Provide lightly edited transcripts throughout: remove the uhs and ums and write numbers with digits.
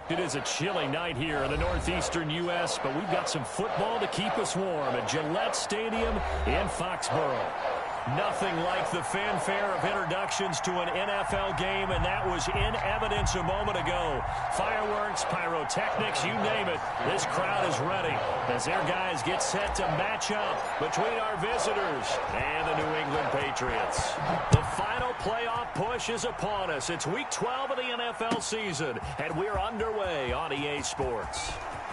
It is a chilly night here in the northeastern U.S., but we've got some football to keep us warm at Gillette Stadium in Foxborough. Nothing like the fanfare of introductions to an NFL game, and that was in evidence a moment ago. Fireworks, pyrotechnics, you name it. This crowd is ready as their guys get set to match up between our visitors and the New England Patriots. The final playoff push is upon us. It's Week 12 of the NFL season, and we're underway on EA Sports.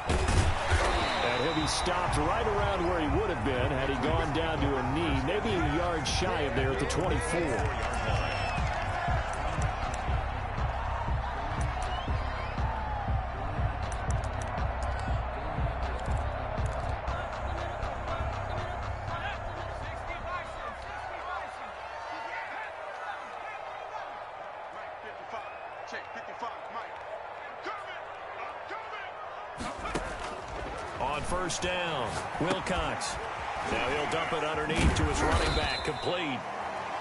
And he'll be stopped right around where he would have been had he gone down to a knee, maybe a yard shy of there at the 24. First down, Wilcox. Now he'll dump it underneath to his running back, complete.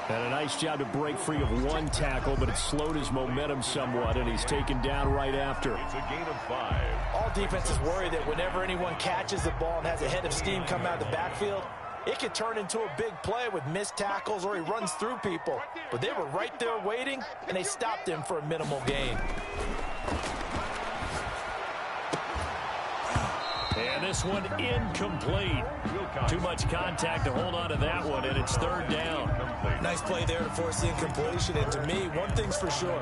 And a nice job to break free of one tackle, but it slowed his momentum somewhat, and he's taken down right after. It's a gain of 5. All defenses worry that whenever anyone catches the ball and has a head of steam come out of the backfield, it could turn into a big play with missed tackles or he runs through people. But they were right there waiting, and they stopped him for a minimal gain. And this one incomplete. Too much contact to hold on to that one, and it's third down. Nice play there to force the incompletion. And to me, one thing's for sure.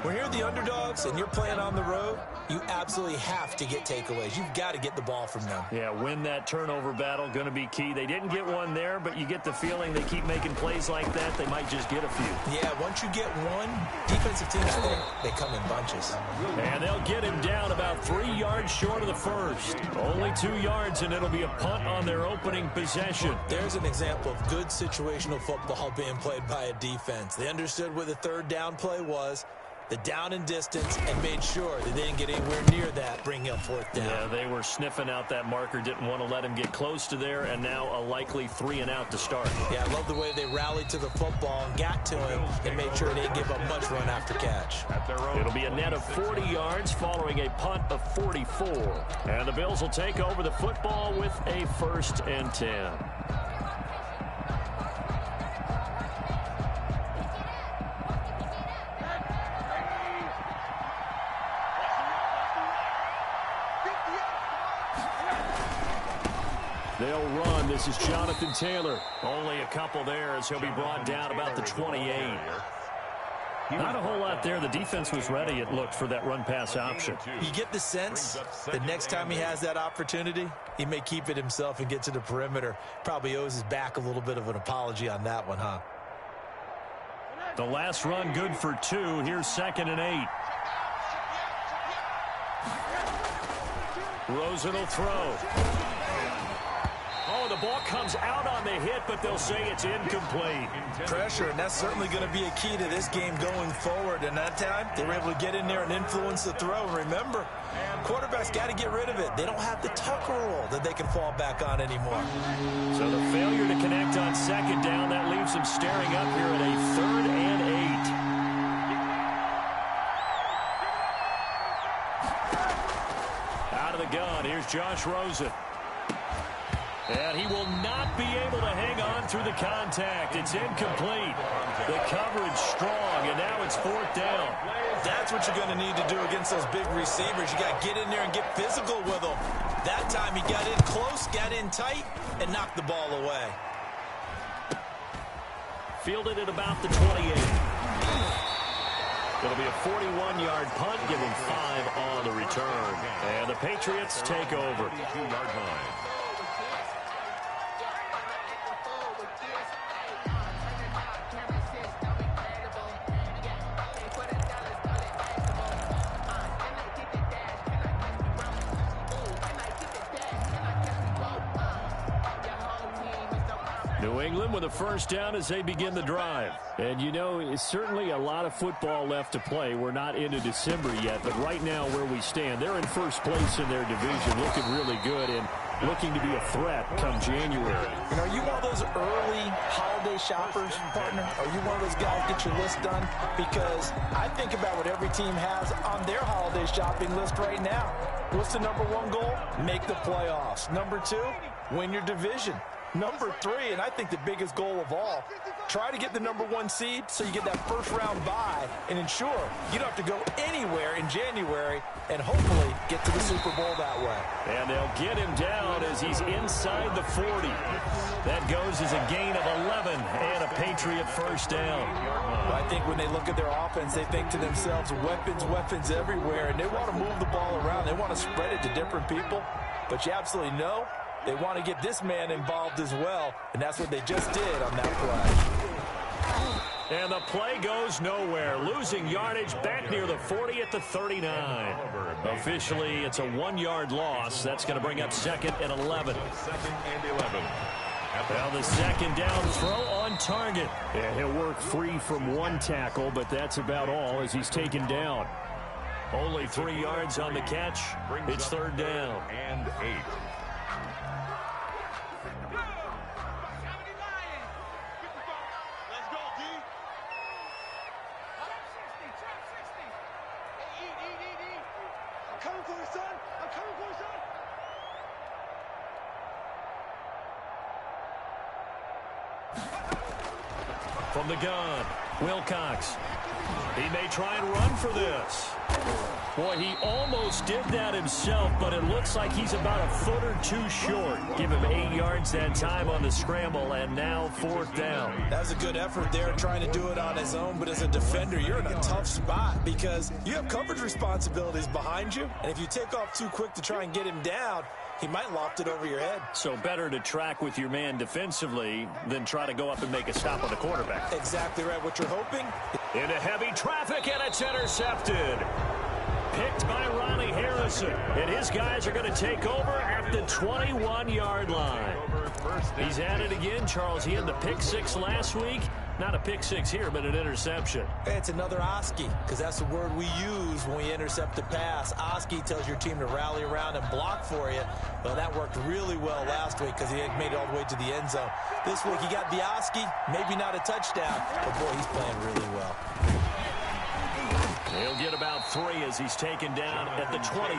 When you're the underdogs and you're playing on the road, you absolutely have to get takeaways. You've got to get the ball from them. Yeah, win that turnover battle, going to be key. They didn't get one there, but you get the feeling they keep making plays like that, they might just get a few. Yeah, once you get one, defensive teams, they come in bunches. And they'll get him down about 3 yards short of the first. Only 2 yards, and it'll be a punt on their opening possession. There's an example of good situational football being played by a defense. They understood where the third down play was, the down and distance, and made sure that they didn't get anywhere near that, bringing up fourth down. Yeah, they were sniffing out that marker, didn't want to let him get close to there, and now a likely 3 and out to start. Yeah, I love the way they rallied to the football and got to him and made sure they didn't give up much run after catch. It'll be a net of 40 yards following a punt of 44. And the Bills will take over the football with a 1st and 10. They'll run. This is Jonathan Taylor. Only a couple there as he'll be brought down about the 28. Not a whole lot there. The defense was ready, it looked, for that run-pass option. You get the sense that next time he has that opportunity, he may keep it himself and get to the perimeter. Probably owes his back a little bit of an apology on that one, huh? The last run good for 2. Here's 2nd and 8. Rosen will throw. Oh, the ball comes out on the hit, but they'll say it's incomplete. Pressure, and that's certainly going to be a key to this game going forward. And that time, they were able to get in there and influence the throw. And remember, quarterbacks got to get rid of it. They don't have the Tucker rule that they can fall back on anymore. So the failure to connect on 2nd down, that leaves them staring up here at a 3rd and 8. Out of the gun, here's Josh Rosen. And he will not be able to hang on through the contact. It's incomplete. The coverage strong, and now it's 4th down. That's what you're going to need to do against those big receivers. You got to get in there and get physical with them. That time he got in close, got in tight, and knocked the ball away. Fielded at about the 28. It'll be a 41-yard punt, giving 5 on the return. And the Patriots take over. 2-yard line. New England with a 1st down as they begin the drive. And, you know, it's certainly a lot of football left to play. We're not into December yet, but right now where we stand, they're in 1st place in their division, looking really good and looking to be a threat come January. You know, you want those early holiday holiday shoppers, partner? Are you one of those guys get your list done? Because I think about what every team has on their holiday shopping list right now. What's the number one goal? Make the playoffs. Number two, win your division. Number three, and I think the biggest goal of all, try to get the number one seed so you get that first round bye and ensure you don't have to go anywhere in January and hopefully get to the Super Bowl that way. And they'll get him down as he's inside the 40. That goes as a gain of 11 and a Patriot first down. I think when they look at their offense, they think to themselves, weapons, weapons everywhere, and they want to move the ball around. They want to spread it to different people, but you absolutely know they want to get this man involved as well, and that's what they just did on that play. And the play goes nowhere, losing yardage back near the 40 at the 39. Officially, it's a 1-yard loss. That's going to bring up second and 11. Second and 11. Well, the second down throw on target. Yeah, he'll work free from one tackle, but that's about all as he's taken down. Only 3 yards on the catch. It's third down. And 8. From the gun, Wilcox. He may try and run for this. Boy, he almost did that himself, but it looks like he's about a foot or two short. Give him 8 yards that time on the scramble, and now fourth down. That was a good effort there, trying to do it on his own, but as a defender, you're in a tough spot because you have coverage responsibilities behind you, and if you take off too quick to try and get him down, he might loft it over your head. So better to track with your man defensively than try to go up and make a stop on the quarterback. Exactly right. What you're hoping? Into heavy traffic, and it's intercepted. Picked by Ronnie Harrison. And his guys are going to take over at the 21-yard line. He's at it again, Charles. He had the pick six last week. Not a pick six here, but an interception. It's another Oski, because that's the word we use when we intercept a pass. Oski tells your team to rally around and block for you. Well, that worked really well last week because he had made it all the way to the end zone. This week he got the Oski, maybe not a touchdown, but boy, he's playing really well. He'll get about 3 as he's taken down at the 23.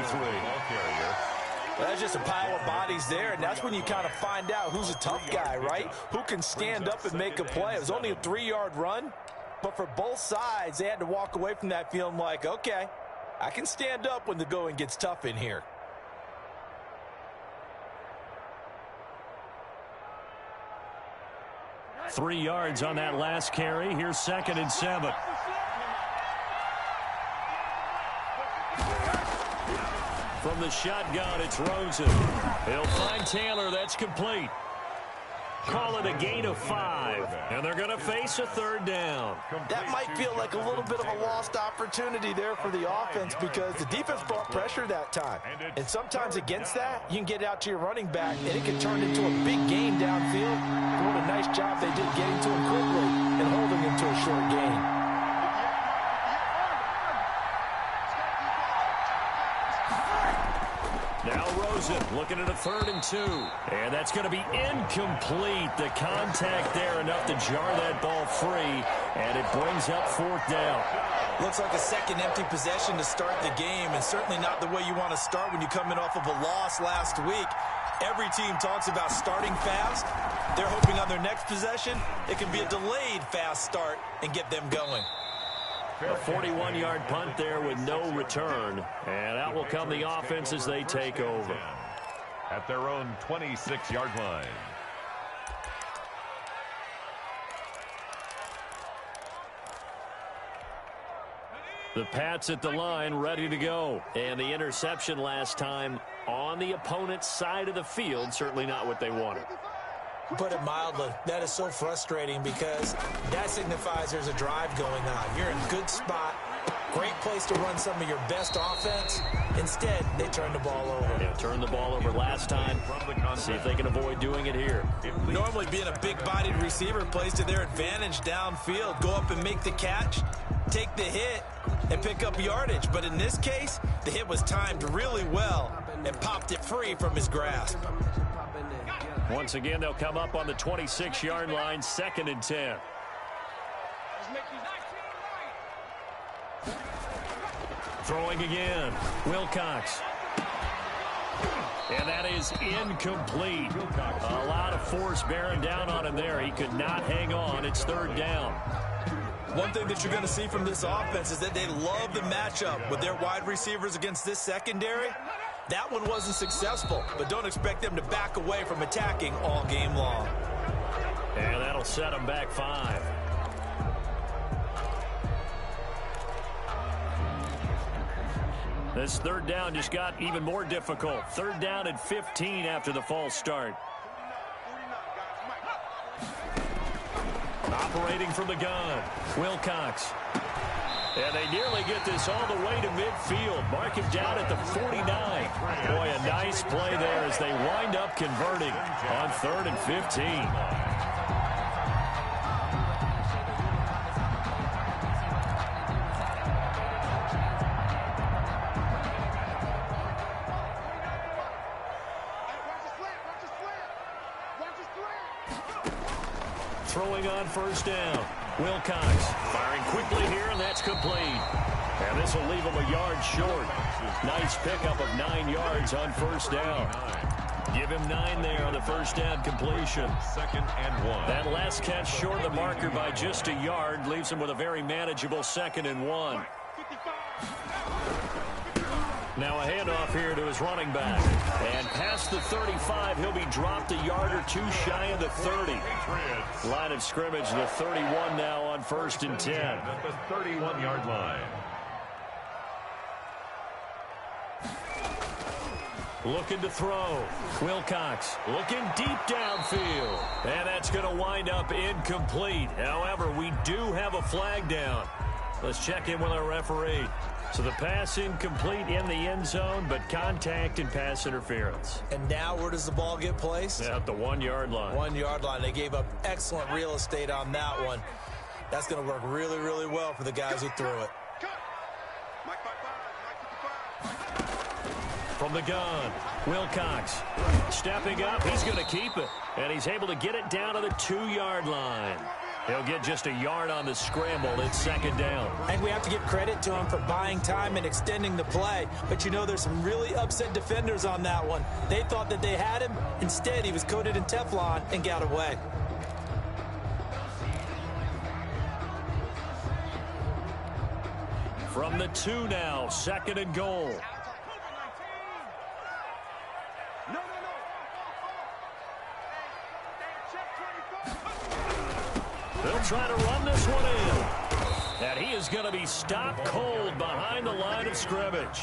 Well, that's just a pile of bodies there, and that's when you kind of find out who's a tough guy, right? Who can stand up and make a play. It was only a 3-yard run, but for both sides, they had to walk away from that feeling like, okay, I can stand up when the going gets tough in here. Three yards on that last carry. Here's 2nd and 7. From the shotgun, it's Rosen. He'll find Taylor. That's complete. Call it a gain of 5. And they're going to face a third down. That might feel like a little bit of a lost opportunity there for the offense because the defense brought pressure that time. And sometimes against that, you can get out to your running back, and it can turn into a big game downfield. But what a nice job they did getting to him quickly and holding him to a short gain. Now Rosen looking at a 3rd and 2. And that's going to be incomplete. The contact there enough to jar that ball free. And it brings up 4th down. Looks like a second empty possession to start the game, and certainly not the way you want to start when you're coming off of a loss last week. Every team talks about starting fast. They're hoping on their next possession, it can be a delayed fast start and get them going. A 41-yard punt there with no return. And out will come the offense as they take over. At their own 26-yard line. The Pats at the line, ready to go. And the interception last time on the opponent's side of the field, certainly not what they wanted. Put it mildly, that is so frustrating because that signifies there's a drive going on. You're in a good spot, great place to run some of your best offense. Instead, they turn the ball over. Yeah, turned the ball over last time. See if they can avoid doing it here. Normally being a big-bodied receiver plays to their advantage downfield. Go up and make the catch, take the hit, and pick up yardage. But in this case, the hit was timed really well and popped it free from his grasp. Once again, they'll come up on the 26-yard line, 2nd and 10. Throwing again, Wilcox. And that is incomplete. A lot of force bearing down on him there. He could not hang on. It's 3rd down. One thing that you're going to see from this offense is that they love the matchup with their wide receivers against this secondary. That one wasn't successful, but don't expect them to back away from attacking all game long. And that'll set them back 5. This 3rd down just got even more difficult. 3rd down and 15 after the false start. Operating from the gun, Wilcox. And they nearly get this all the way to midfield. Mark him down at the 49. Boy, a nice play there as they wind up converting on 3rd and 15. Throwing on 1st down. Wilcox firing quickly here, and that's complete. And this will leave him a yard short. Nice pickup of 9 yards on 1st down. Give him 9 there on the 1st down completion. 2nd and 1. That last catch short of the marker by just a yard leaves him with a very manageable 2nd and 1. Now a handoff here to his running back. And past the 35, he'll be dropped a yard or 2 shy of the 30. Line of scrimmage, the 31 now on 1st and 10. At the 31-yard line. Looking to throw. Wilcox looking deep downfield. And that's going to wind up incomplete. However, we do have a flag down. Let's check in with our referee. So the pass incomplete in the end zone, but contact and pass interference. And now where does the ball get placed? At the 1-yard line. 1-yard line. They gave up excellent real estate on that one. That's going to work really, really well for the guys who threw it. From the gun, Wilcox stepping up. He's going to keep it, and he's able to get it down to the 2-yard line. He'll get just a yard on the scramble. It's 2nd down. I think we have to give credit to him for buying time and extending the play. But, you know, there's some really upset defenders on that one. They thought that they had him. Instead, he was coated in Teflon and got away. From the 2 now, 2nd and goal. They'll try to run this one in. And he is going to be stopped cold behind the line of scrimmage.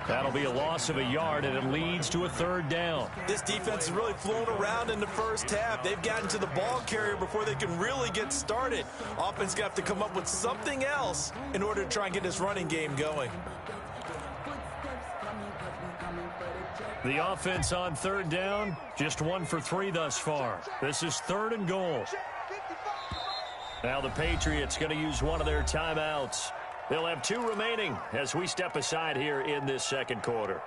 That'll be a loss of a yard, and it leads to a 3rd down. This defense has really flown around in the first half. They've gotten to the ball carrier before they can really get started. Offense going to have to come up with something else in order to try and get this running game going. The offense on 3rd down, just 1 for 3 thus far. This is 3rd and goal. Now the Patriots going to use one of their timeouts. They'll have 2 remaining as we step aside here in this 2nd quarter.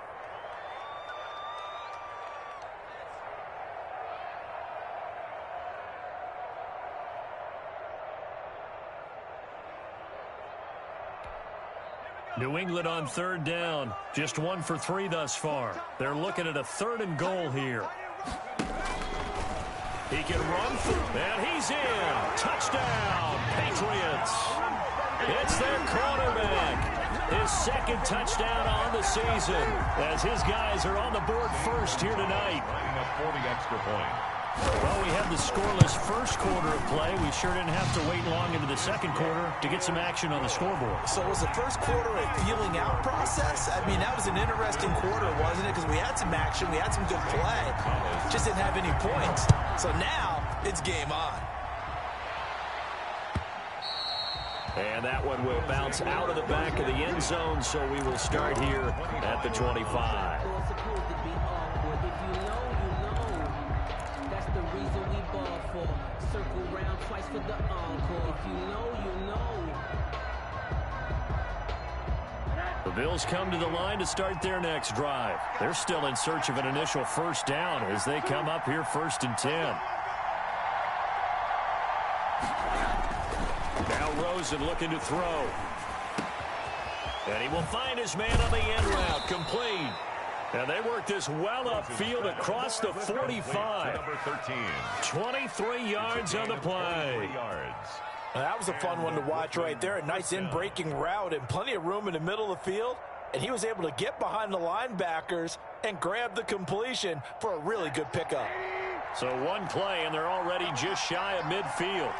New England on 3rd down, just 1 for 3 thus far. They're looking at a 3rd and goal here. He can run through, and he's in. Touchdown, Patriots. It's their quarterback. His 2nd touchdown on the season as his guys are on the board first here tonight. Lining up for the extra point. Well, we had the scoreless first quarter of play. We sure didn't have to wait long into the 2nd quarter to get some action on the scoreboard. So was the first quarter a feeling out process? I mean, that was an interesting quarter, wasn't it? Because we had some action, we had some good play. Just didn't have any points. So now it's game on. And that one will bounce out of the back of the end zone, so we will start here at the 25. The Bills come to the line to start their next drive. They're still in search of an initial first down as they come up here 1st and 10. Now Rosen looking to throw. And he will find his man on the end route, complete. And they work this well upfield across the 45. Number 13. 23 yards on the play. Now, that was a fun one to watch right there. A nice in-breaking route and plenty of room in the middle of the field. And he was able to get behind the linebackers and grab the completion for a really good pickup. So one play, and they're already just shy of midfield.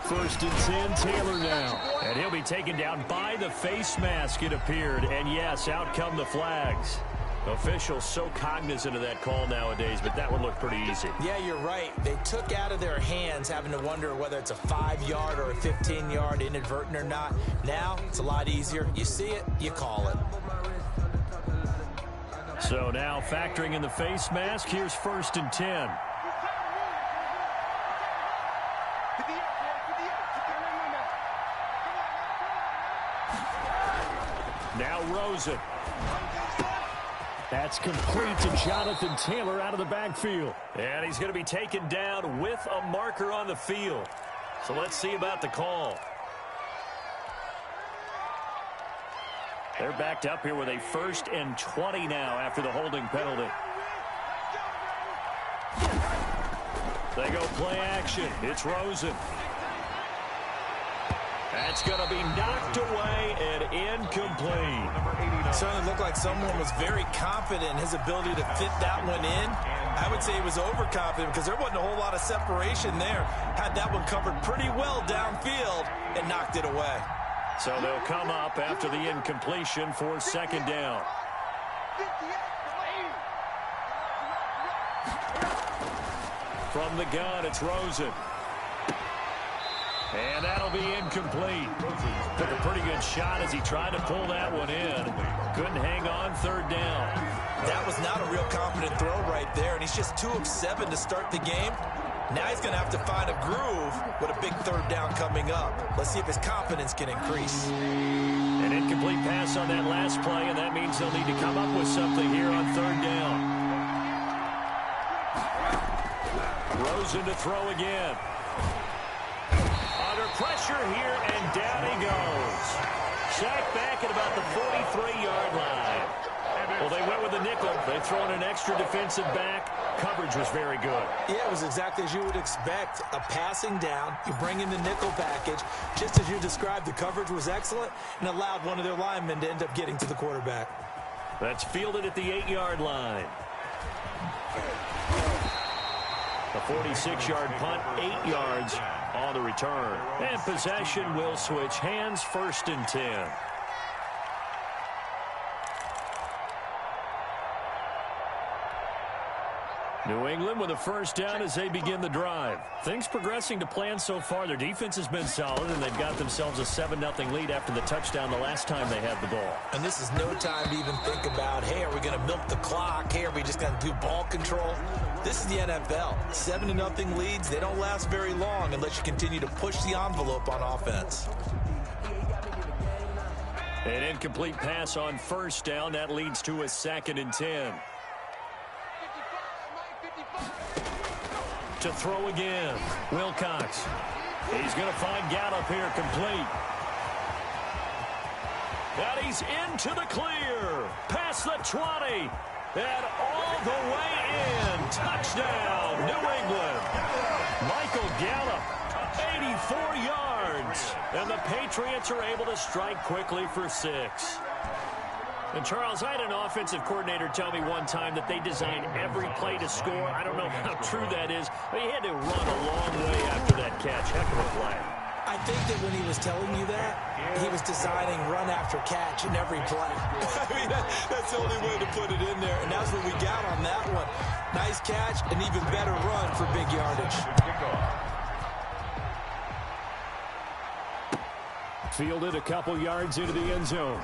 First and 10, Taylor now. And he'll be taken down by the face mask, it appeared. And yes, out come the flags. Officials so cognizant of that call nowadays, but that one looked pretty easy. Yeah, you're right. They took out of their hands having to wonder whether it's a 5-yard or a 15-yard inadvertent or not. Now, it's a lot easier. You see it, you call it. So now factoring in the face mask, here's 1st and 10. Now Rosen. That's complete to Jonathan Taylor out of the backfield. And he's going to be taken down with a marker on the field. So let's see about the call. They're backed up here with a 1st and 20 now after the holding penalty. They go play action. It's Rosen. That's going to be knocked away and incomplete. It certainly looked like someone was very confident in his ability to fit that one in. I would say he was overconfident because there wasn't a whole lot of separation there. Had that one covered pretty well downfield and knocked it away. So they'll come up after the incompletion for 2nd down. From the gun, it's Rosen. And that'll be incomplete. Took a pretty good shot as he tried to pull that one in. Couldn't hang on 3rd down. That was not a real confident throw right there, and he's just 2 of 7 to start the game. Now he's going to have to find a groove with a big 3rd down coming up. Let's see if his confidence can increase. An incomplete pass on that last play, and that means they'll need to come up with something here on 3rd down. Rosen to throw again. Under pressure here, and down he goes. Sacked back at about the 43-yard line. Well, they went with a nickel. They throw in an extra defensive back. Coverage was very good. Yeah, it was exactly as you would expect. A passing down, you bring in the nickel package. Just as you described, the coverage was excellent and allowed one of their linemen to end up getting to the quarterback. That's fielded at the 8-yard line. A 46-yard punt, 8 yards on the return. And possession will switch hands, 1st and 10. New England with a 1st down as they begin the drive. Things progressing to plan so far. Their defense has been solid, and they've got themselves a 7-0 lead after the touchdown the last time they had the ball. And this is no time to even think about, hey, are we going to milk the clock? Hey, are we just going to do ball control? This is the NFL. 7-0 leads, they don't last very long unless you continue to push the envelope on offense. An incomplete pass on 1st down. That leads to a 2nd and 10. To throw again, Wilcox. He's going to find Gallup here, complete. And he's into the clear. Past the 20. And all the way in. Touchdown, New England. Michael Gallup, 84 yards. And the Patriots are able to strike quickly for 6. And, Charles, I had an offensive coordinator tell me one time that they designed every play to score. I don't know how true that is, but he had to run a long way after that catch. Heck of a play. I think that when he was telling you that, he was designing run after catch in every play. I mean, that's the only way to put it in there, and that's what we got on that one. Nice catch, an even better run for big yardage. Fielded a couple yards into the end zone.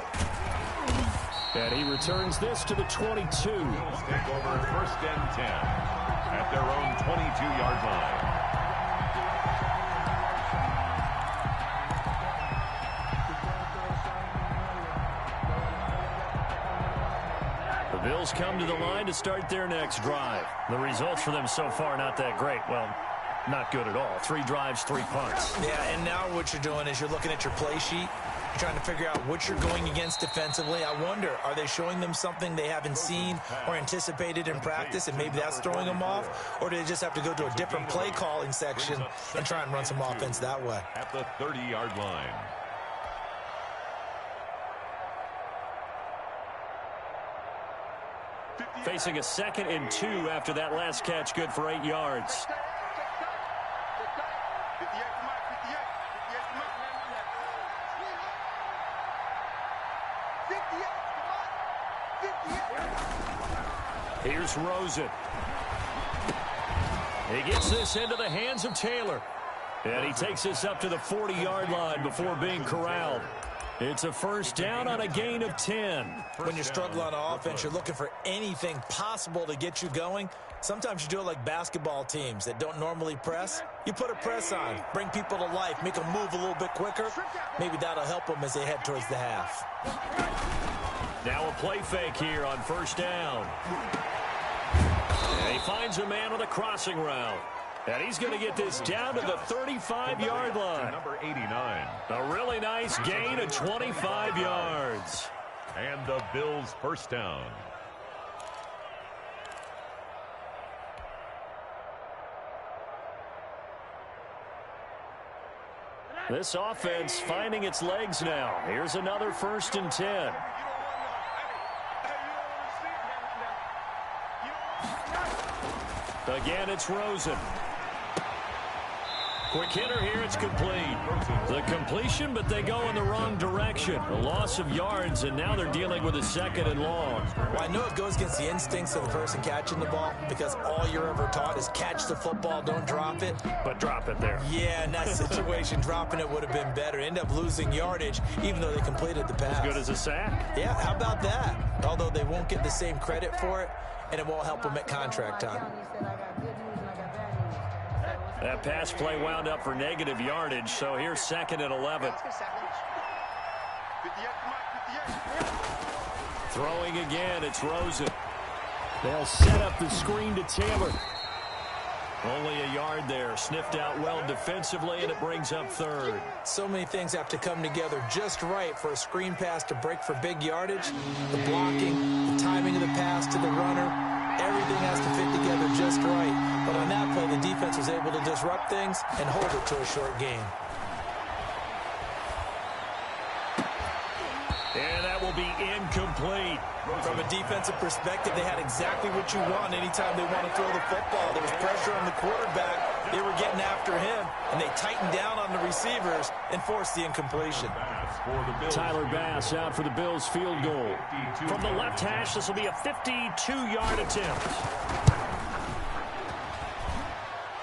And he returns this to the 22. Take over 1st and 10 at their own 22-yard line. Bills come to the line to start their next drive. The results for them so far not that great. Well, not good at all. 3 drives, 3 punts. Yeah, and now what you're doing is you're looking at your play sheet. You're trying to figure out what you're going against defensively. I wonder, are they showing them something they haven't seen or anticipated in practice, and maybe that's throwing them off? Or do they just have to go to a different play calling section and try and run some offense that way? At the 30-yard line. Facing a 2nd and 2 after that last catch, good for 8 yards. Here's Rosen. He gets this into the hands of Taylor. And he takes this up to the 40-yard line before being corralled. It's a first down on a gain of 10. When you're struggling on offense, you're looking for anything possible to get you going. Sometimes you do it like basketball teams that don't normally press. You put a press on, bring people to life, make them move a little bit quicker. Maybe that'll help them as they head towards the half. Now a play fake here on first down. And he finds a man on a crossing route. And he's going to get this down to the 35-yard line. Number 89. A really nice gain of 25 yards. And the Bills first down. This offense finding its legs now. Here's another 1st and 10. Again, it's Rosen. Quick hitter here, it's complete. The completion, but they go in the wrong direction. A loss of yards, and now they're dealing with a 2nd and long. Well, I know it goes against the instincts of the person catching the ball because all you're ever taught is catch the football, don't drop it. But drop it there. Yeah, in that situation, dropping it would have been better. End up losing yardage, even though they completed the pass. As good as a sack? Yeah, how about that? Although they won't get the same credit for it, and it won't help them at contract time. That pass play wound up for negative yardage, so here's 2nd and 11. Throwing again, it's Rosen. They'll set up the screen to Taylor. Only a yard there, sniffed out well defensively, and it brings up 3rd. So many things have to come together just right for a screen pass to break for big yardage. The blocking, the timing of the pass to the runner, everything has to fit together just right. But on that play, the defense was able to disrupt things and hold it to a short gain. And that will be incomplete. From a defensive perspective, they had exactly what you want anytime they want to throw the football. There was pressure on the quarterback. They were getting after him, and they tightened down on the receivers and forced the incompletion. Tyler Bass out for the Bills field goal. From the left hash, this will be a 52-yard attempt.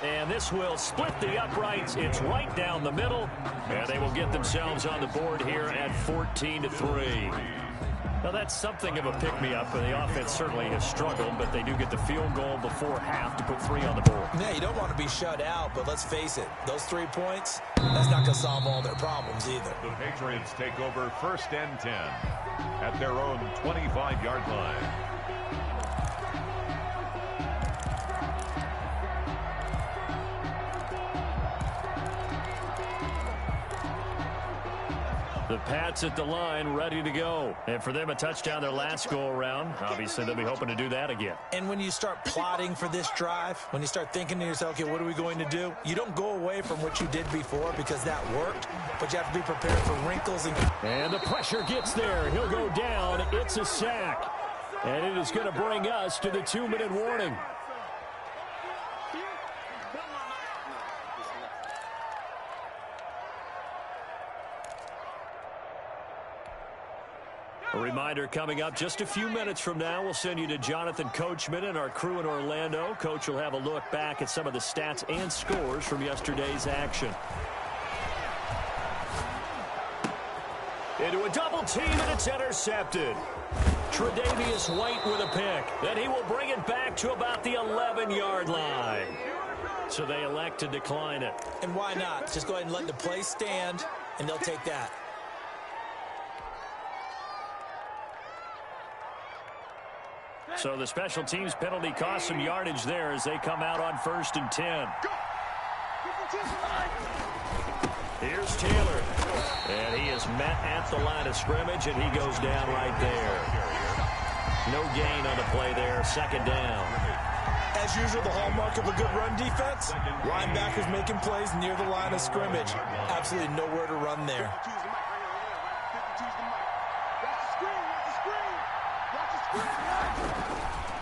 And this will split the uprights. It's right down the middle. And they will get themselves on the board here at 14-3. Now, that's something of a pick-me-up, and the offense certainly has struggled, but they do get the field goal before half to put 3 on the board. Yeah, you don't want to be shut out, but let's face it, those 3 points, that's not going to solve all their problems either. The Patriots take over 1st and 10 at their own 25-yard line. The Pats at the line, ready to go. And for them, a touchdown their last go-around. Obviously, they'll be hoping to do that again. And when you start plotting for this drive, when you start thinking to yourself, okay, what are we going to do? You don't go away from what you did before because that worked, but you have to be prepared for wrinkles. And the pressure gets there. He'll go down. It's a sack. And it is going to bring us to the 2-minute warning. A reminder coming up just a few minutes from now, we'll send you to Jonathan Coachman and our crew in Orlando. Coach will have a look back at some of the stats and scores from yesterday's action. Into a double team, and it's intercepted. Tre'Davious White with a pick. Then he will bring it back to about the 11-yard line. So they elect to decline it. And why not? Just go ahead and let the play stand, and they'll take that. So the special teams penalty cost some yardage there as they come out on 1st and 10. Here's Taylor. And he is met at the line of scrimmage, and he goes down right there. No gain on the play there. 2nd down. As usual, the hallmark of a good run defense, linebackers making plays near the line of scrimmage. Absolutely nowhere to run there.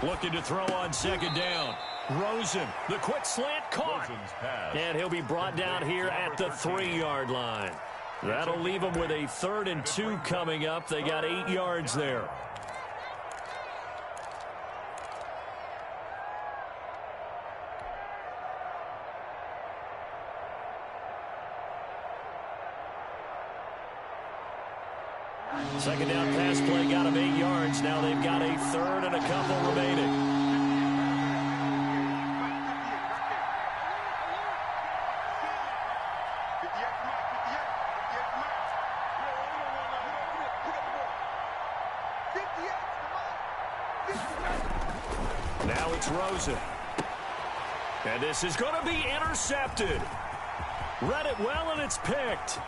Looking to throw on 2nd down. Rosen, the quick slant caught. And he'll be brought down here at the 3-yard line. That'll leave them with a 3rd and 2 coming up. They got 8 yards there. Second down pass play got them 8 yards. Now they've got a 3rd and a couple remaining. Now it's Rosen. And this is going to be intercepted. Read it well, and it's picked.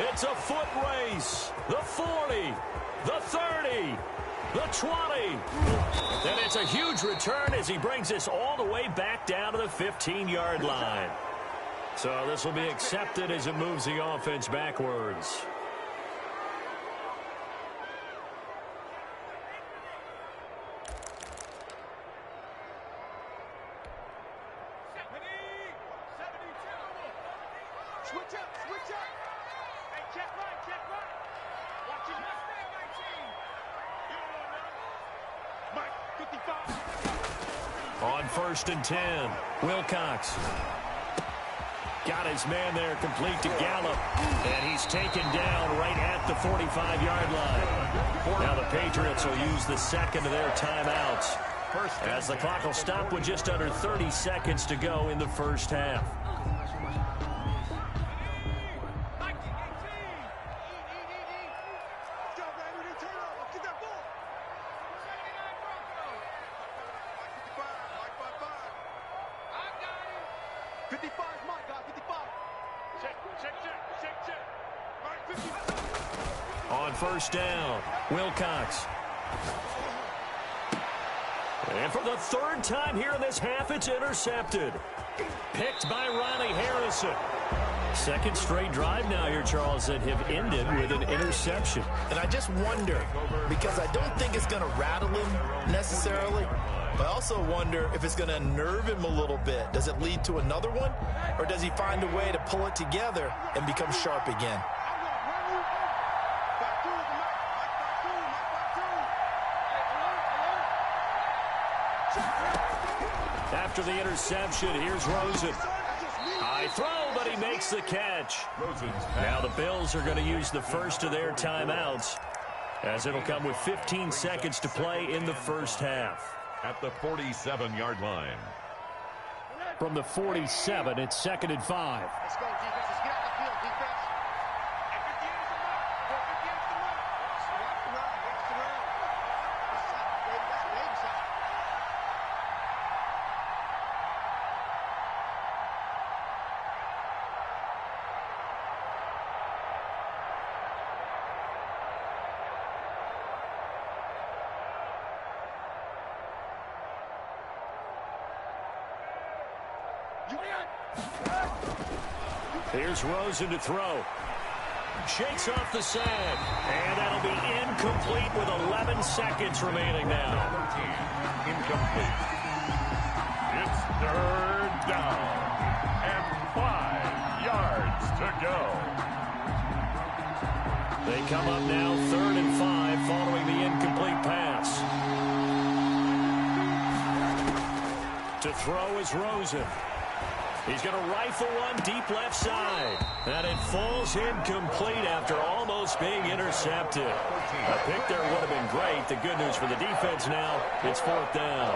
It's a foot race. The 40, the 30, the 20. And it's a huge return as he brings this all the way back down to the 15-yard line. So this will be accepted as it moves the offense backwards. On 1st and 10, Wilcox. Got his man there complete to Gallup. And he's taken down right at the 45-yard line. Now the Patriots will use the 2nd of their timeouts as the clock will stop with just under 30 seconds to go in the 1st half. On 1st down, Wilcox. And for the 3rd time here in this half, it's intercepted. Picked by Riley Harrison. 2nd straight drive now here, Charles, that have ended with an interception. And I just wonder, because I don't think it's going to rattle him necessarily, but I also wonder if it's going to unnerve him a little bit. Does it lead to another one? Or does he find a way to pull it together and become sharp again? After the interception, here's Rosen. High throw, but he makes the catch. Now the Bills are going to use the 1st of their timeouts, as it'll come with 15 seconds to play in the 1st half. At the 47-yard line. From the 47, it's 2nd and 5. Let's go, defense. Let's get out the field, defense. Here's Rosen to throw. Shakes off the sag. And that'll be incomplete with 11 seconds remaining now. Incomplete. It's 3rd down. And 5 yards to go. They come up now 3rd and 5 following the incomplete pass. To throw is Rosen. He's going to rifle one deep left side. And it falls incomplete after almost being intercepted. A pick there would have been great. The good news for the defense now, it's 4th down.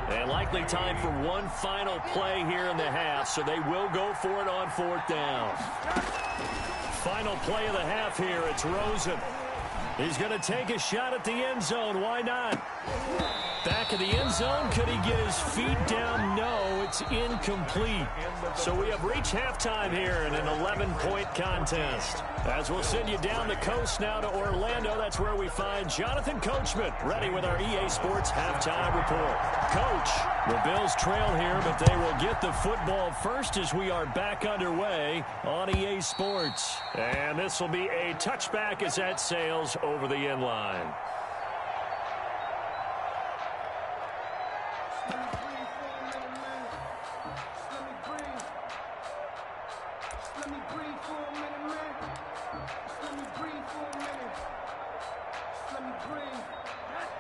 And likely only time for one final play here in the half, so they will go for it on 4th down. Final play of the half here. It's Rosen. He's going to take a shot at the end zone. Why not? Back of the end zone. Could he get his feet down? No, it's incomplete. So we have reached halftime here in an 11-point contest. As we'll send you down the coast now to Orlando, that's where we find Jonathan Coachman ready with our EA Sports Halftime Report. Coach, the Bills trail here, but they will get the football first as we are back underway on EA Sports. And this will be a touchback as that sails over the end line.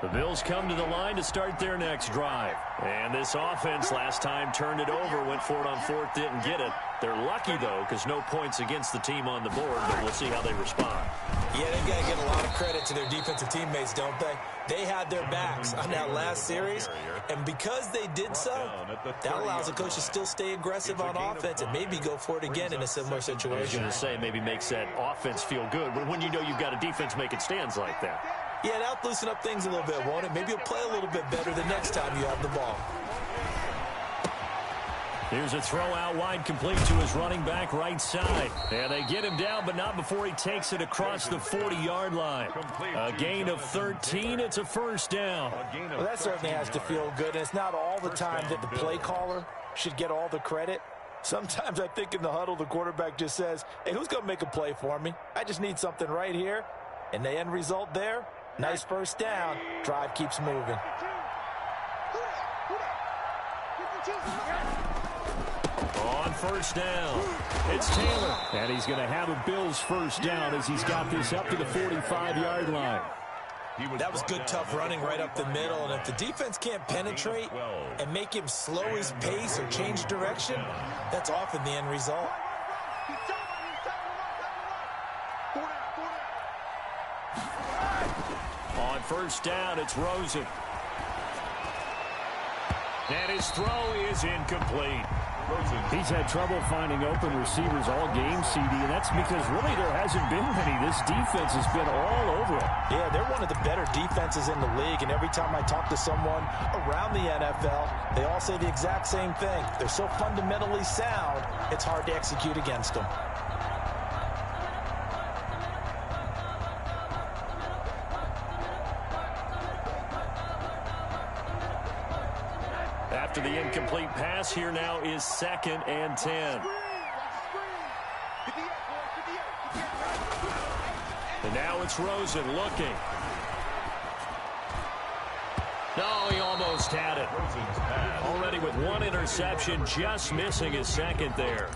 The Bills come to the line to start their next drive. And this offense last time turned it over, went for it on 4th, didn't get it. They're lucky, though, because no points against the team on the board, but we'll see how they respond. Yeah, they've got to give a lot of credit to their defensive teammates, don't they? They had their backs on that last series, and because they did so, that allows the coach to still stay aggressive on offense and maybe go for it again in a similar situation. I was going to say, maybe makes that offense feel good when you know you've got a defense making stands like that. Yeah, that'll loosen up things a little bit, won't it? Maybe you'll play a little bit better the next time you have the ball. Here's a throw out wide, complete to his running back right side. And they get him down, but not before he takes it across the 40-yard line. A gain of 13. It's a first down. Well, that certainly has to feel good. And it's not all the time that the play caller should get all the credit. Sometimes I think in the huddle, the quarterback just says, hey, who's going to make a play for me? I just need something right here. And the end result there, nice first down. Drive keeps moving. On first down, it's Taylor. And he's going to have a Bills first down as he's got this up to the 45-yard line. That was good, tough running right up the middle. And if the defense can't penetrate and make him slow his pace or change direction, that's often the end result. On first down, it's Rosen. And his throw is incomplete. He's had trouble finding open receivers all game, CD, and that's because really there hasn't been many. This defense has been all over it. Yeah, they're one of the better defenses in the league, and every time I talk to someone around the NFL, they all say the exact same thing. They're so fundamentally sound, it's hard to execute against them. After the incomplete pass, here now is 2nd and 10. And now it's Rosen looking. No, he almost had it. Already with one interception, just missing his second there.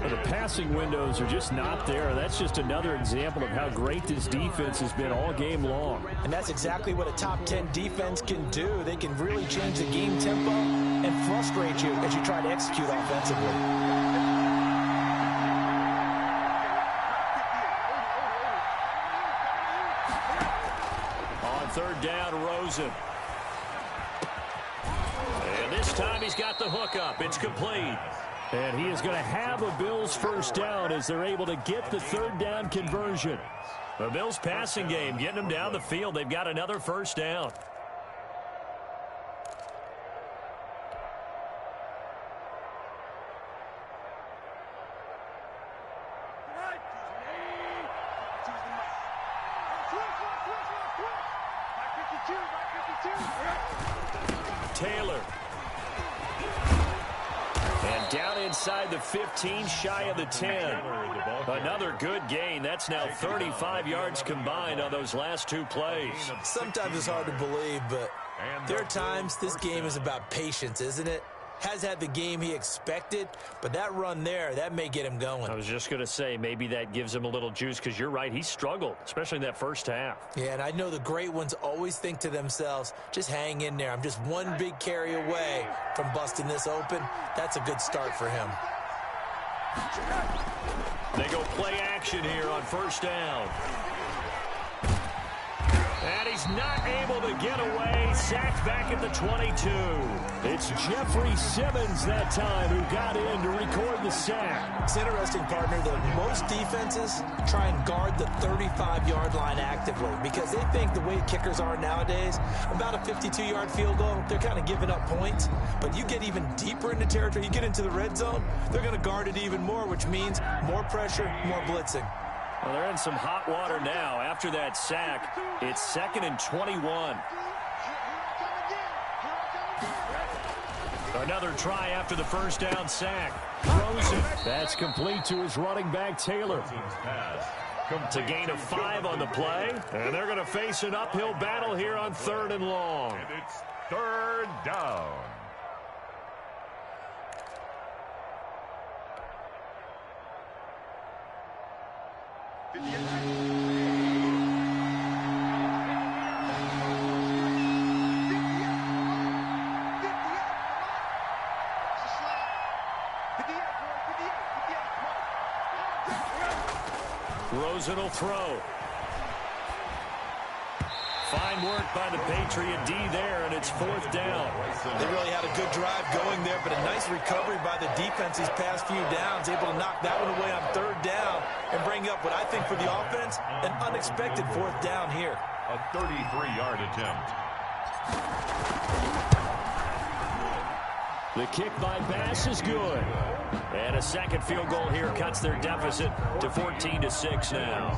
The passing windows are just not there. That's just another example of how great this defense has been all game long. And that's exactly what a top 10 defense can do. They can really change the game tempo and frustrate you as you try to execute offensively. On 3rd down, Rosen. And this time he's got the hook up. It's complete. And he is going to have a Bills first down as they're able to get the 3rd down conversion. The Bills passing game getting them down the field. They've got another first down. Taylor. And down inside the 15, shy of the 10. Another good gain. That's now 35 yards combined on those last 2 plays. Sometimes it's hard to believe, but there are times this game is about patience, isn't it? Has had the game he expected, but that run there, that may get him going. I was just going to say, maybe that gives him a little juice, because you're right, he struggled, especially in that first half. Yeah, and I know the great ones always think to themselves, just hang in there. I'm just one big carry away from busting this open. That's a good start for him. They go play action here on first down. And he's not able to get away. Sacked back at the 22. It's Jeffrey Simmons that time who got in to record the sack. It's interesting, partner, that most defenses try and guard the 35-yard line actively because they think the way kickers are nowadays, about a 52-yard field goal, they're kind of giving up points. But you get even deeper into territory, you get into the red zone, they're going to guard it even more, which means more pressure, more blitzing. Well, they're in some hot water now. After that sack, it's 2nd and 21. Another try after the first down sack. Throws it. That's complete to his running back, Taylor. It's a gain of 5 on the play, and they're going to face an uphill battle here on 3rd and long. And it's 3rd down. Rosen will throw. Fine work by the Patriot D there, and it's 4th down. They really had a good drive going there, but a nice recovery by the defense these past few downs, able to knock that one away on 3rd down and bring up what I think for the offense, an unexpected 4th down here. A 33-yard attempt. The kick by Bass is good. And a second field goal here cuts their deficit to 14-6 now.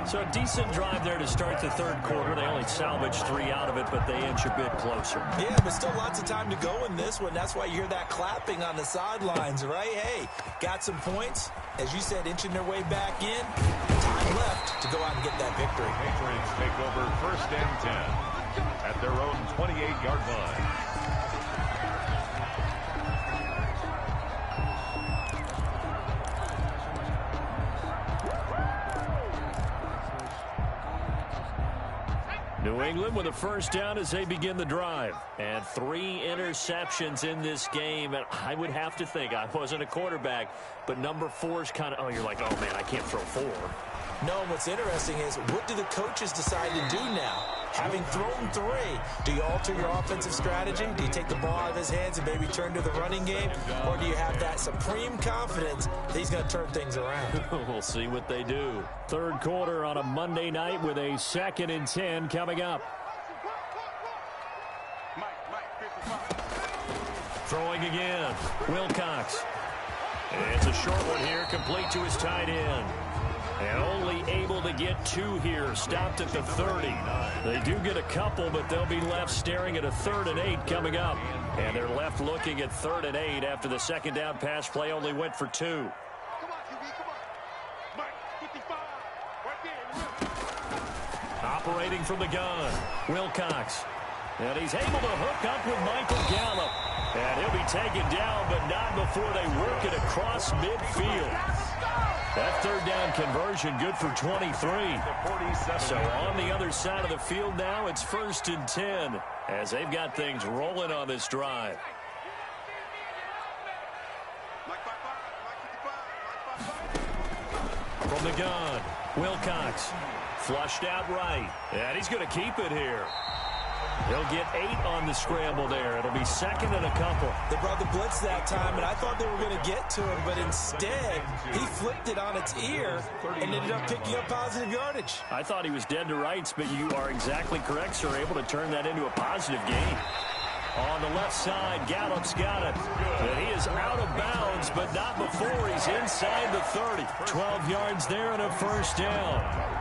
So a decent drive there to start the 3rd quarter. They only salvaged 3 out of it, but they inch a bit closer. Yeah, but still lots of time to go in this one. That's why you hear that clapping on the sidelines, right? Hey, got some points. As you said, inching their way back in. Time left to go out and get that victory. Patriots take over 1st and 10 at their own 28-yard line. New England with a first down as they begin the drive. And 3 interceptions in this game. And I would have to think, I wasn't a quarterback, but number 4 is kind of, oh, you're like, oh, man, I can't throw 4. No, what's interesting is, what do the coaches decide to do now? Having thrown 3, do you alter your offensive strategy? Do you take the ball out of his hands and maybe turn to the running game? Or do you have that supreme confidence that he's going to turn things around? We'll see what they do. 3rd quarter on a Monday night with a 2nd and 10 coming up. Throwing again. Wilcox. And it's a short one here, complete to his tight end. And only able to get 2 here, stopped at the 30. They do get a couple, but they'll be left staring at a 3rd and 8 coming up. And they're left looking at 3rd and 8 after the 2nd down pass play only went for 2. Operating from the gun, Wilcox. And he's able to hook up with Michael Gallup. And he'll be taken down, but not before they work it across midfield. That 3rd down conversion good for 23. So on the other side of the field now, it's 1st and 10 as they've got things rolling on this drive. From the gun, Wilcox flushed out right, and he's going to keep it here. He'll get 8 on the scramble there. It'll be 2nd and a couple. They brought the blitz that time, and I thought they were going to get to him, but instead, he flipped it on its ear and ended up picking up positive yardage. I thought he was dead to rights, but you are exactly correct, sir. Able to turn that into a positive gain. On the left side, Gallup's got it. And he is out of bounds, but not before he's inside the 30. 12 yards there and a first down.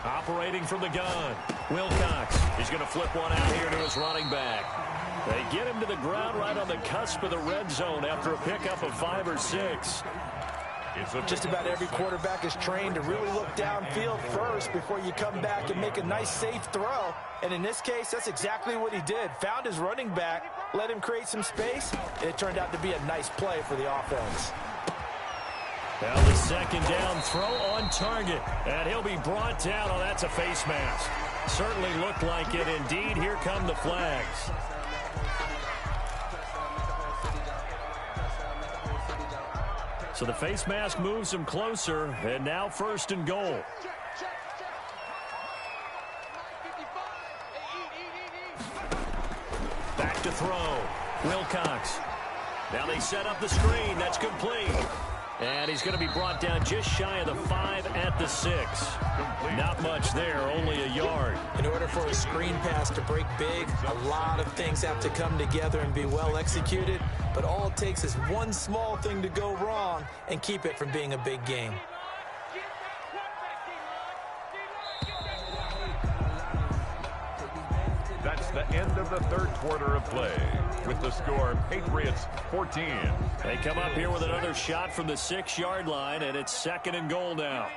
Operating from the gun, Wilcox. He's going to flip one out here to his running back. They get him to the ground right on the cusp of the red zone after a pickup of 5 or 6. Just about every quarterback is trained to really look downfield first before you come back and make a nice, safe throw. And in this case, that's exactly what he did. Found his running back, let him create some space, and it turned out to be a nice play for the offense. Now the 2nd down throw on target, and he'll be brought down. Oh, that's a face mask. Certainly looked like it. Indeed, here come the flags. So the face mask moves him closer, and now 1st and goal. Back to throw. Wilcox. Now they set up the screen. That's complete. And he's going to be brought down just shy of the 5 at the 6. Not much there, only a yard. In order for a screen pass to break big, a lot of things have to come together and be well executed. But all it takes is one small thing to go wrong and keep it from being a big game. That's the end of the 3rd quarter of play. With the score, Patriots 14. They come up here with another shot from the 6-yard line, and it's 2nd and goal now.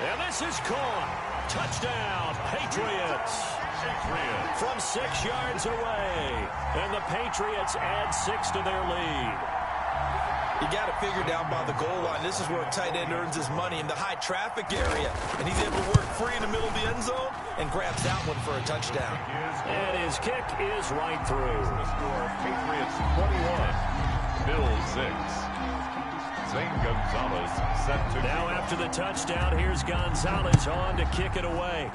And this is caught. Touchdown, Patriots. From 6 yards away. And the Patriots add 6 to their lead. You got to figure down by the goal line. This is where a tight end earns his money, in the high traffic area. And he's able to work free in the middle of the end zone and grabs that one for a touchdown. And his kick is right through. The score, Patriots 21, Bills 6. Zane Gonzalez set to now after the touchdown, here's Gonzalez on to kick it away.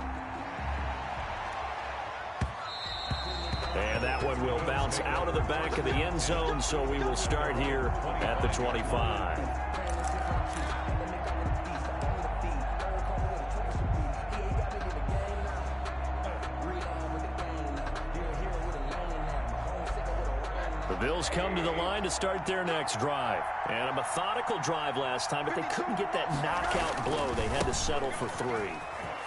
And that one will bounce out of the back of the end zone, so we will start here at the 25. The Bills come to the line to start their next drive. And a methodical drive last time, but they couldn't get that knockout blow. They had to settle for 3.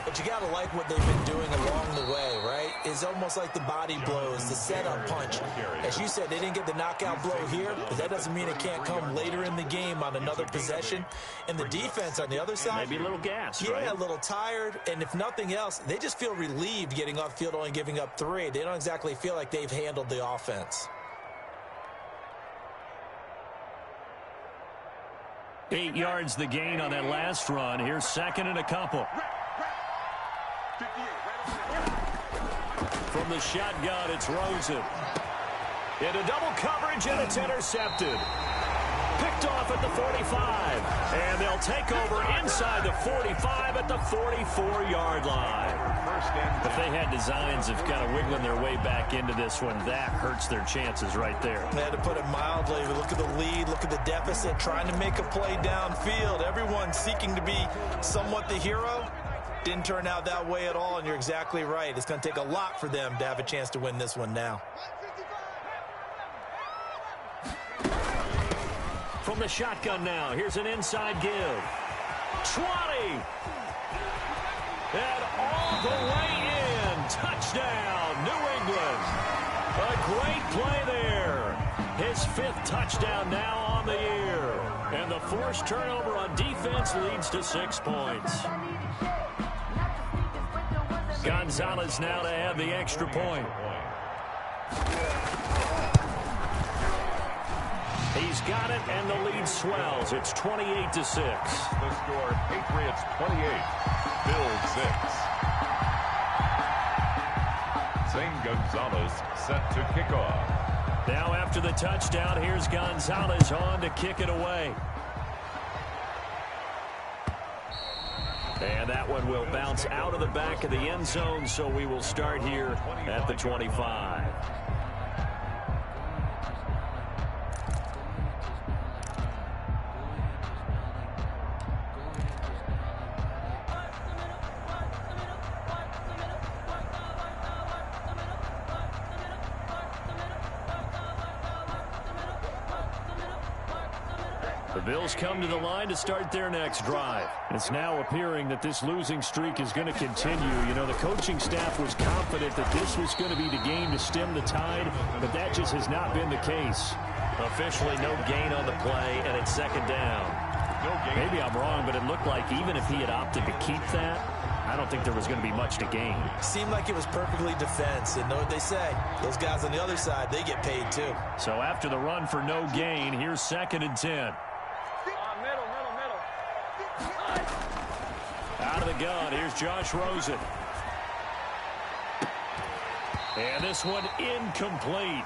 But you got to like what they've been doing along the way, right? It's almost like the body blows, the setup punch. As you said, they didn't get the knockout blow here, but that doesn't mean it can't come later in the game on another possession. And the defense on the other side, maybe a little gas, yeah, right? a little tired. And if nothing else, they just feel relieved getting off field, only giving up 3. They don't exactly feel like they've handled the offense. 8 yards the gain on that last run. Here's 2nd and a couple. From the shotgun, it's Rosen. Into double coverage, and it's intercepted. Picked off at the 45. And they'll take over inside the 45 at the 44-yard line. If they had designs of kind of wiggling their way back into this one, that hurts their chances right there. They had to put it mildly. Look at the lead, look at the deficit, trying to make a play downfield. Everyone seeking to be somewhat the hero. Didn't turn out that way at all, and you're exactly right. It's going to take a lot for them to have a chance to win this one now. From the shotgun now, here's an inside give. 20! And all the way in. Touchdown, New England. A great play there. His 5th touchdown now on the year. And the forced turnover on defense leads to 6 points. Gonzalez now to add the extra point. He's got it, and the lead swells. It's 28-6. The score, Patriots 28, Bills 6. Zane Gonzalez set to kick off. Now after the touchdown, here's Gonzalez on to kick it away. And that one will bounce out of the back of the end zone, so we will start here at the 25. The Bills come to the line to start their next drive. It's now appearing that this losing streak is going to continue. You know, the coaching staff was confident that this was going to be the game to stem the tide, but that just has not been the case. Officially no gain on the play, and it's 2nd down. Maybe I'm wrong, but it looked like even if he had opted to keep that, I don't think there was going to be much to gain. Seemed like it was perfectly defense. And know what they say, those guys on the other side, they get paid too. So after the run for no gain, here's 2nd and 10. Out of the gun, here's Josh Rosen. And this one incomplete.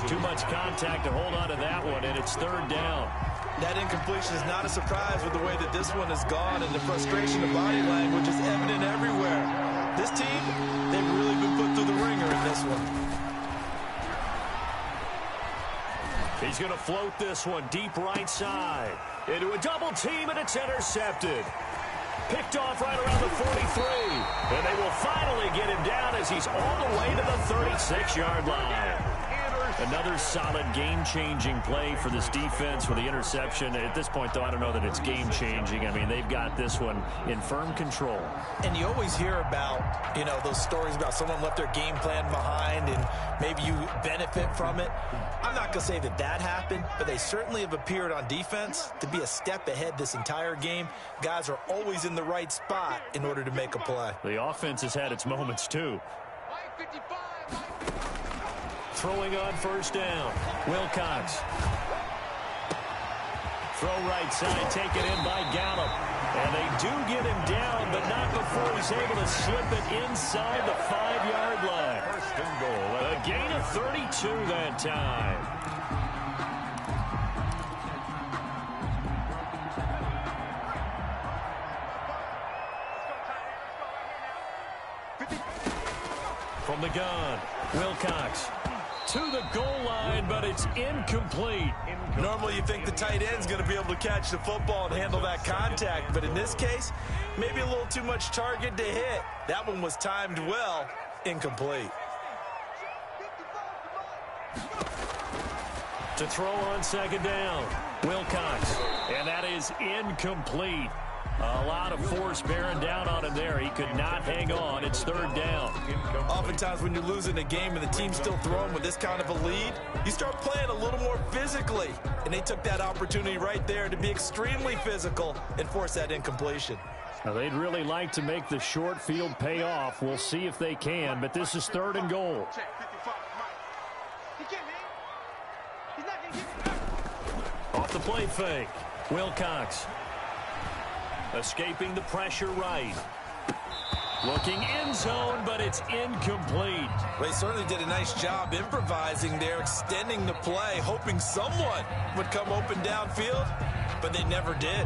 Too much contact to hold on to that one, and it's 3rd down. That incompletion is not a surprise with the way that this one has gone, and the frustration of body language is evident everywhere. This team, they've really been put through the ringer in this one. He's going to float this one deep right side. Into a double team, and it's intercepted. Picked off right around the 43. And they will finally get him down as he's all the way to the 36-yard line. Another solid game-changing play for this defense with the interception. At this point, though, I don't know that it's game-changing. I mean, they've got this one in firm control. And you always hear about, you know, those stories about someone left their game plan behind and maybe you benefit from it. I'm not going to say that that happened, but they certainly have appeared on defense to be a step ahead this entire game. Guys are always in the right spot in order to make a play. The offense has had its moments, too. Throwing on 1st down. Wilcox. Throw right side, taken in by Gallup. And they do get him down, but not before he's able to slip it inside the 5-yard line. 1st and goal. A gain of 32 that time. From the gun, Wilcox. To the goal line, but it's incomplete. Normally you think the tight end's going to be able to catch the football and handle that contact, but in this case, maybe a little too much target to hit. That one was timed well, incomplete. To throw on 2nd down, Wilcox, and that is incomplete. A lot of force bearing down on him there. He could not hang on. It's 3rd down. Oftentimes when you're losing a game and the team's still throwing with this kind of a lead, you start playing a little more physically. And they took that opportunity right there to be extremely physical and force that incompletion. Now, they'd really like to make the short field pay off. We'll see if they can, but this is 3rd and goal. Off the play fake, Wilcox. Escaping the pressure right. Looking end zone, but it's incomplete. Well, he certainly did a nice job improvising there, extending the play, hoping someone would come open downfield, but they never did.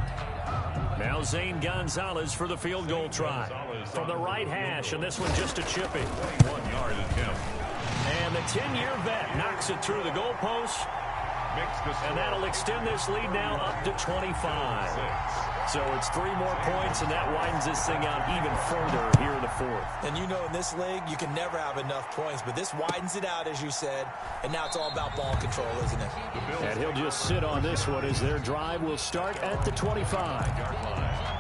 Now Zane Gonzalez for the field goal try. From the right hash, and this one just a chippy. 1 yard attempt. And the 10-year vet knocks it through the goalpost. And that'll extend this lead now up to 25. So it's 3 more points, and that widens this thing out even further here in the 4th. And you know in this league, you can never have enough points, but this widens it out, as you said, and now it's all about ball control, isn't it? And he'll just sit on this one as their drive will start at the 25-yard line.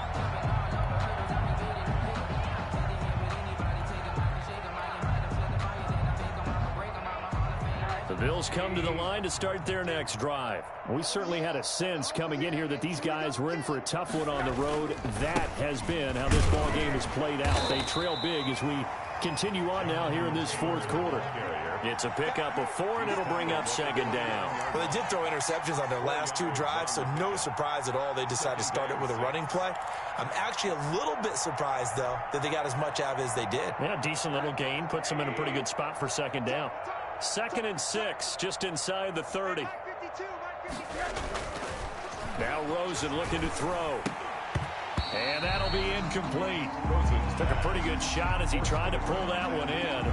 The Bills come to the line to start their next drive. We certainly had a sense coming in here that these guys were in for a tough one on the road. That has been how this ball game has played out. They trail big as we continue on now here in this 4th quarter. It's a pickup of 4, and it'll bring up 2nd down. Well, they did throw interceptions on their last 2 drives, so no surprise at all they decided to start it with a running play. I'm actually a little bit surprised, though, that they got as much out of it as they did. Yeah, decent little gain. Puts them in a pretty good spot for 2nd down. 2nd and 6, just inside the 30. Now Rosen looking to throw. And that'll be incomplete. Rosen took a pretty good shot as he tried to pull that one in.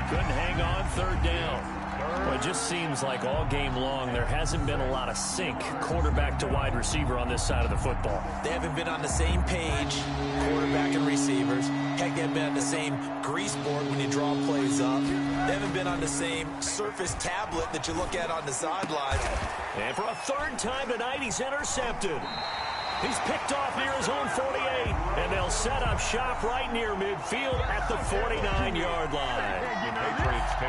Couldn't hang on, 3rd down. Well, it just seems like all game long there hasn't been a lot of sync quarterback to wide receiver on this side of the football. They haven't been on the same page, quarterback and receivers. Heck, they haven't been on the same grease board when you draw plays up. They haven't been on the same surface tablet that you look at on the sidelines. And for a 3rd time tonight, he's intercepted. He's picked off near his own 48, and they'll set up shop right near midfield at the 49-yard line.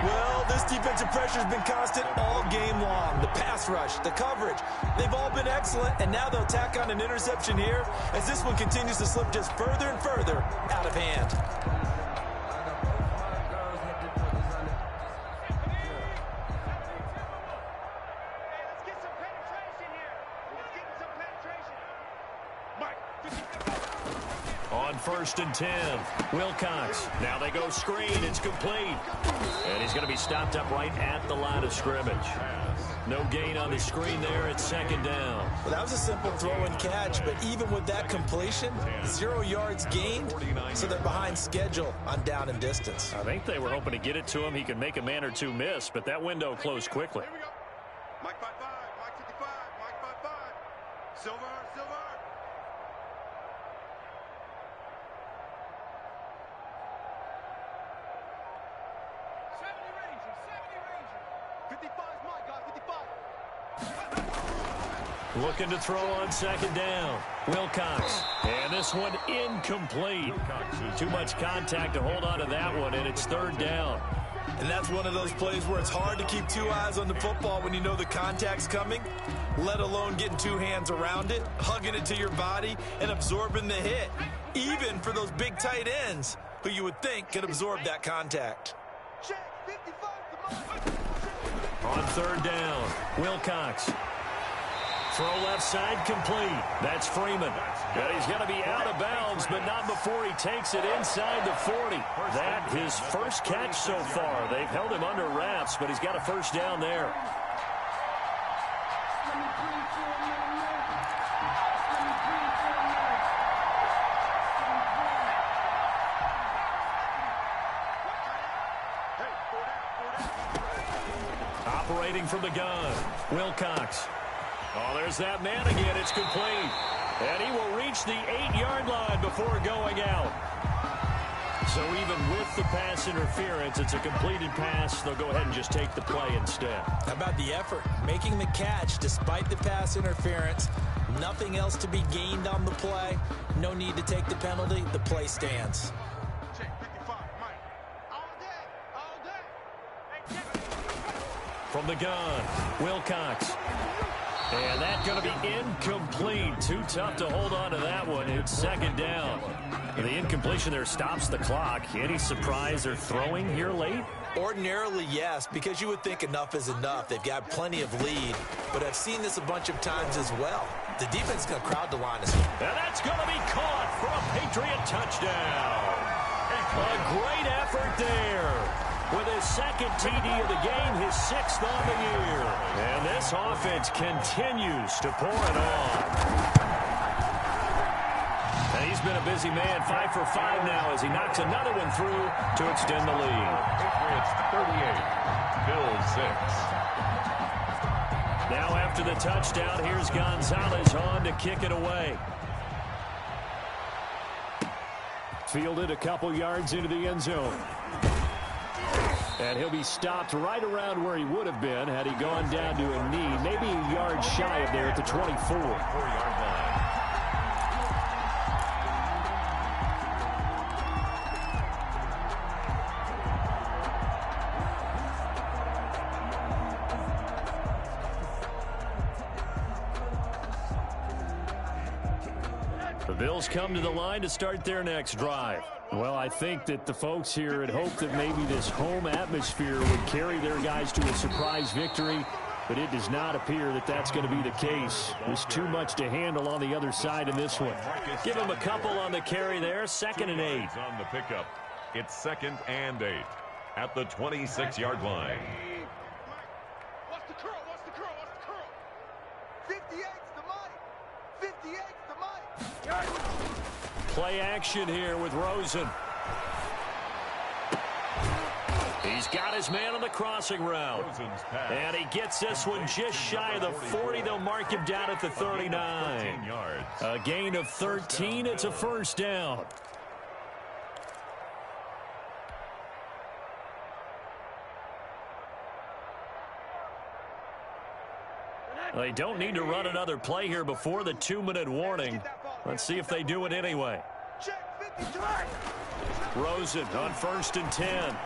Well, this Defensive pressure has been constant all game long. The pass rush, the coverage, they've all been excellent, and now they'll tack on an interception here as this one continues to slip just further and further out of hand. On 1st and 10, Wilcox. Now they go screen. It's complete. And he's going to be stopped up right at the line of scrimmage. No gain on the screen there. It's 2nd down. Well, that was a simple throw and catch, but even with that completion, 0 yards gained, so they're behind schedule on down and distance. I think they were hoping to get it to him. He could make a man or two miss, but that window closed quickly. Here we go. Mike 5-5, Mike 55, Mike 5-5. Silver. 55 is Mike, guys, 55. Looking to throw on 2nd down. Wilcox. And this one incomplete. Too much contact to hold on to that one, and it's 3rd down. And that's one of those plays where it's hard to keep 2 eyes on the football when you know the contact's coming, let alone getting 2 hands around it, hugging it to your body, and absorbing the hit, even for those big tight ends who you would think could absorb that contact. Check, 55 to Mike. On 3rd down, Wilcox. Throw left side complete. That's Freeman. And he's going to be out of bounds, but not before he takes it inside the 40. That his first catch so far. They've held him under wraps, but he's got a 1st down there. Operating from the gun, Wilcox. Oh, there's that man again. It's complete. And he will reach the 8-yard line before going out. So even with the pass interference, it's a completed pass. They'll go ahead and just take the play instead. How about the effort? Making the catch despite the pass interference. Nothing else to be gained on the play. No need to take the penalty. The play stands. Check, 55, Mike. All day. From the gun, Wilcox. And that's going to be incomplete. Too tough to hold on to that one. It's 2nd down. And the incompletion there stops the clock. Any surprise they're throwing here late? Ordinarily, yes, because you would think enough is enough. They've got plenty of lead, but I've seen this a bunch of times as well. The defense is going to crowd the line. And that's going to be caught for a Patriot touchdown. A great effort there. With his 2nd TD of the game, his 6th on the year. And this offense continues to pour it on. And he's been a busy man, 5 for 5 now as he knocks another one through to extend the lead. Patriots 38, Bills 6. Now after the touchdown, here's Gonzalez on to kick it away. Fielded a couple yards into the end zone. And he'll be stopped right around where he would have been had he gone down to a knee, maybe a yard shy of there at the 24. 4-yard line. The Bills come to the line to start their next drive. Well, I think that the folks here had hoped that maybe this home atmosphere would carry their guys to a surprise victory, but it does not appear that that's going to be the case. There's too much to handle on the other side in this one. Give them a couple on the carry there, 2nd and 8. On the pickup, it's 2nd and 8 at the 26-yard line. What's the curl? What's the curl? What's the curl? 58's the Mike. 58's the Mike. Play action here with Rosen. He's got his man on the crossing route. And he gets this one just shy of the 40. They'll mark him down at the 39. A gain of 13. It's a 1st down. They don't need to run another play here before the 2-minute warning. Let's see if they do it anyway. Rosen on 1st and 10.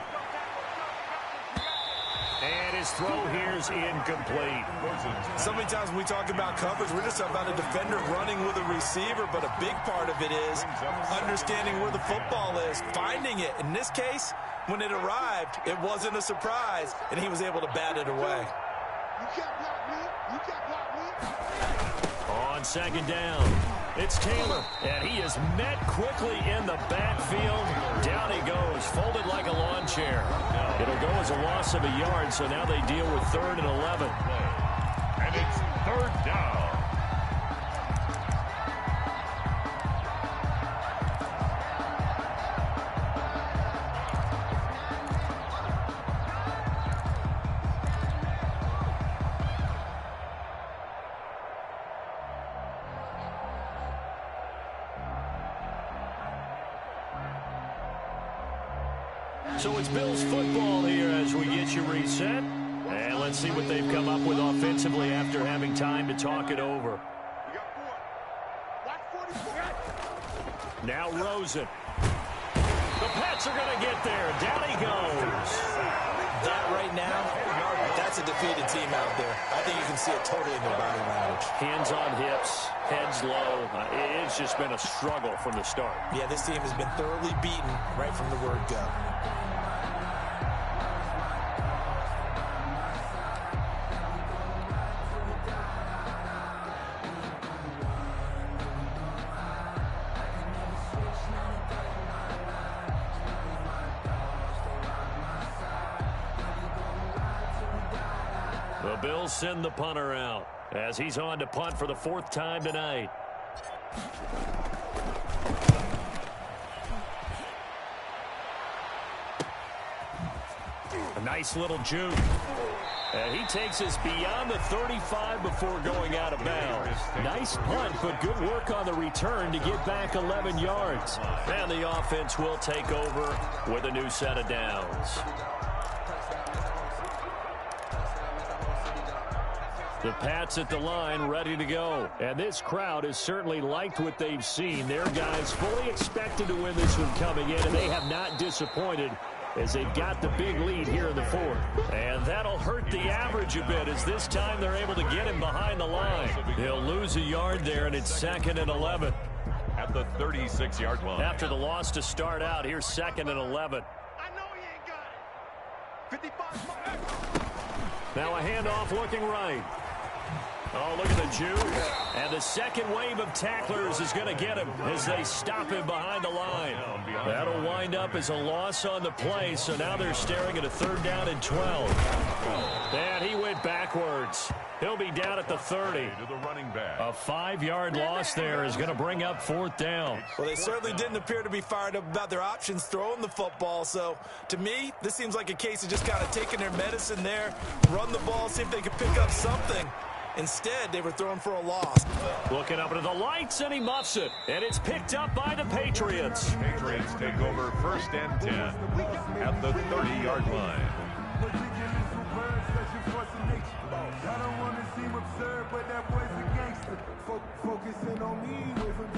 And his throw here is incomplete. So many times when we talk about coverage, we're just about a defender running with a receiver, but a big part of it is understanding where the football is, finding it. In this case, when it arrived, it wasn't a surprise, and he was able to bat it away. You can't block me. You can't block me. On second down, it's Taylor, and he is met quickly in the backfield. Down he goes, folded like a lawn chair. It'll go as a loss of a yard, so now they deal with 3rd and 11. And it's 3rd down. So it's Bills football here as we get you reset. And let's see what they've come up with offensively after having time to talk it over. You got 4. Watch 44. Now Rosen. The Pats are going to get there. Down he goes. That right now, that's a defeated team out there. I think you can see it totally in their body language. Hands on hips, heads low. It's just been a struggle from the start. Yeah, this team has been thoroughly beaten right from the word go. The Bills send the punter out as he's on to punt for the 4th time tonight. A nice little juke. And he takes us beyond the 35 before going out of bounds. Nice punt, but good work on the return to get back 11 yards. And the offense will take over with a new set of downs. The Pats at the line ready to go. And this crowd has certainly liked what they've seen. Their guys fully expected to win this one coming in, and they have not disappointed as they've got the big lead here in the 4th. And that'll hurt the average a bit as this time they're able to get him behind the line. He'll lose a yard there, and it's 2nd and 11. At the 36-yard line. After the loss to start out, here's 2nd and 11. I know he ain't got it. 55. Now a handoff looking right. Oh, look at the juke. And the second wave of tacklers is going to get him as they stop him behind the line. That'll wind up as a loss on the play, so now they're staring at a 3rd down and 12. And he went backwards. He'll be down at the 30. To the running back. A 5-yard loss there is going to bring up 4th down. Well, they certainly didn't appear to be fired up about their options throwing the football. So, to me, this seems like a case of just kind of taking their medicine there, run the ball, see if they could pick up something. Instead, they were throwing for a loss. Looking up into the lights, and he muffs it. And it's picked up by the Patriots. Patriots take over 1st and 10 at the 30-yard line.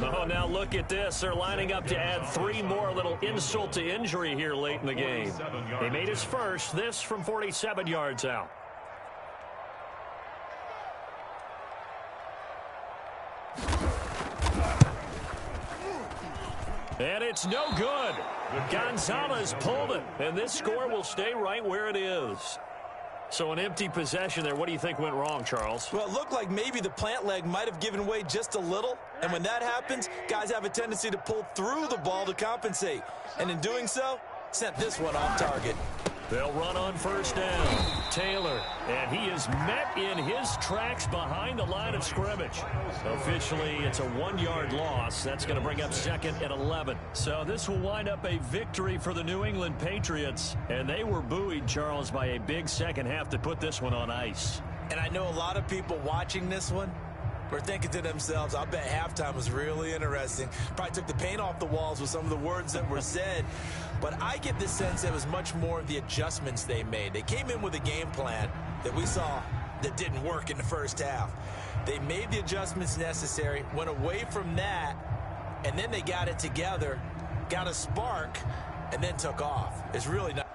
Oh, now look at this. They're lining up to add 3 more. A little insult to injury here late in the game. He made his first, this from 47 yards out. And it's no good. Gonzalez pulled it, and this score will stay right where it is. So an empty possession there. What do you think went wrong, Charles? Well, it looked like maybe the plant leg might have given way just a little. And when that happens, guys have a tendency to pull through the ball to compensate. And in doing so, sent this one off target. They'll run on 1st down. Taylor, and he is met in his tracks behind the line of scrimmage. Officially, it's a 1-yard loss. That's going to bring up 2nd and 11. So this will wind up a victory for the New England Patriots. And they were buoyed, Charles, by a big second half to put this one on ice. And I know a lot of people watching this one were thinking to themselves, I bet halftime was really interesting. Probably took the paint off the walls with some of the words that were said. But I get the sense it was much more of the adjustments they made. They came in with a game plan that we saw that didn't work in the first half. They made the adjustments necessary, went away from that, and then they got it together, got a spark, and then took off. It's really not